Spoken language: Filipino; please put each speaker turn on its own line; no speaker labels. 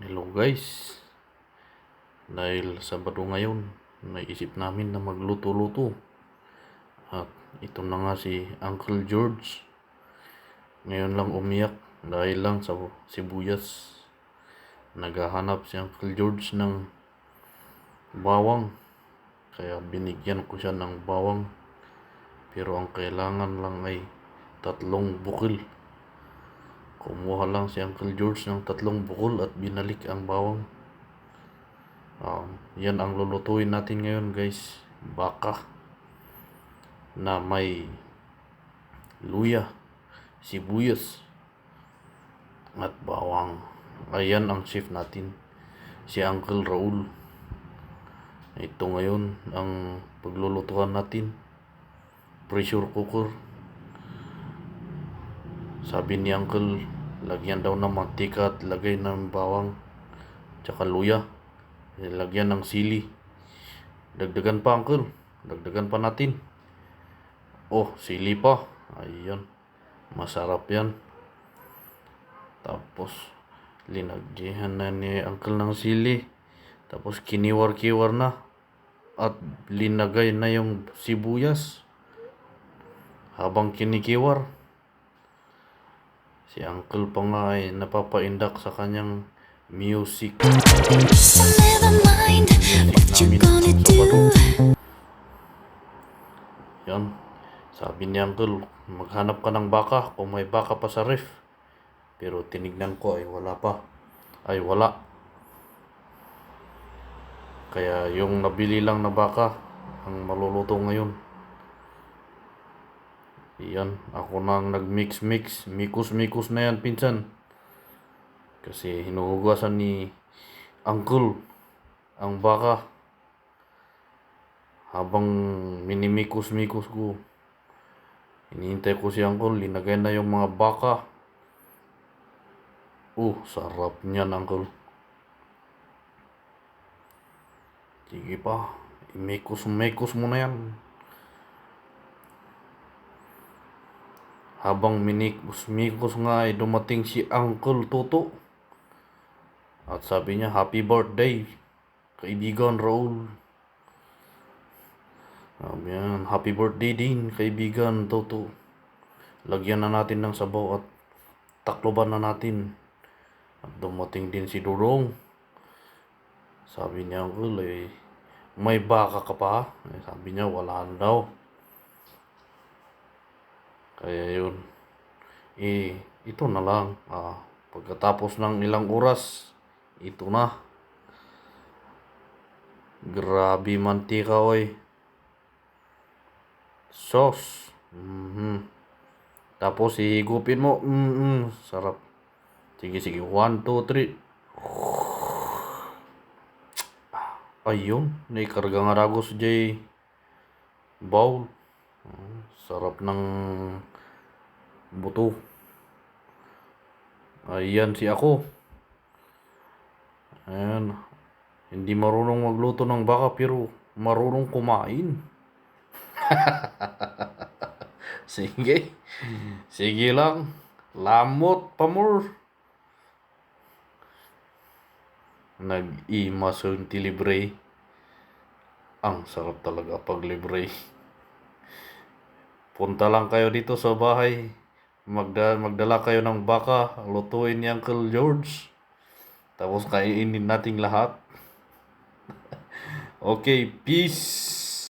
Hello guys, dahil Sabado ngayon, naisip namin na magluto-luto. At ito na nga si Uncle George. Ngayon lang umiyak dahil lang sa sibuyas. Naghahanap si Uncle George ng bawang. Kaya binigyan ko siya ng bawang. Pero ang kailangan lang ay 3 bukil. Kumuha lang si Uncle George ng 3 bukol at binalik ang bawang. Yan ang lulutuin natin ngayon guys. Baka na may luya, sibuyas at bawang. Ayan ang chef natin, si Uncle Raul. Ito ngayon ang paglulutuan natin. Pressure cooker. Sabi ni Uncle, lagyan daw ng mantika at lagay ng bawang tsaka luya. Lagyan ng sili. Dagdagan pa Uncle, dagdagan pa natin. Oh, sili pa. Ayan, masarap yan. Tapos linagyan na ni Uncle ng sili. Tapos kiniwar-kiwar na. At linagay na yung sibuyas. Habang kinikiwar, si Uncle pa nga ay napapaindak sa kanyang music.
So never mind what you gonna do.
Yan. Sabi ni Uncle, maghanap ka ng baka kung may baka pa sa ref. Pero tinignan ko ay wala pa. Ay wala. Kaya yung nabili lang na baka ang maluluto ngayon. Yan, ako nang nag-mix-mix. Mikos-mikos na yan pinsan. Kasi hinuhugasan ni Uncle ang baka. Habang minimikos-mikos ko, hinihintay ko si Uncle, linagay na yung mga baka. Sarap niyan Uncle. Sige pa, imikos-mikos mo na yan. Habang minikos-mikos nga ay dumating si Uncle Toto. At sabi niya, happy birthday, kaibigan Raul. Yan, happy birthday din, kaibigan Toto. Lagyan na natin ng sabaw at takloban na natin. At dumating din si Durong. Sabi niya, Uncle, may baka ka pa? Sabi niya, wala na daw. Kaya yun. Ito na lang. Pagkatapos ng ilang oras, ito na. Grabe mantika, oy. Sauce. Tapos ihigupin mo. Sarap. Sige. 1, 2, 3. Ayun. Naikarga nga ragos jay bowl. Sarap ng buto. Ayan si ako. Ayan. Hindi marunong magluto ng baka pero marunong kumain. Sige. Sige lang. Lamot pa more. Nag-imasunti libre. Ang sarap talaga pag libre. Punta lang kayo dito sa bahay. Magdala kayo ng baka. Lutuin ni Uncle George. Tapos kainin nating lahat. Okay, peace.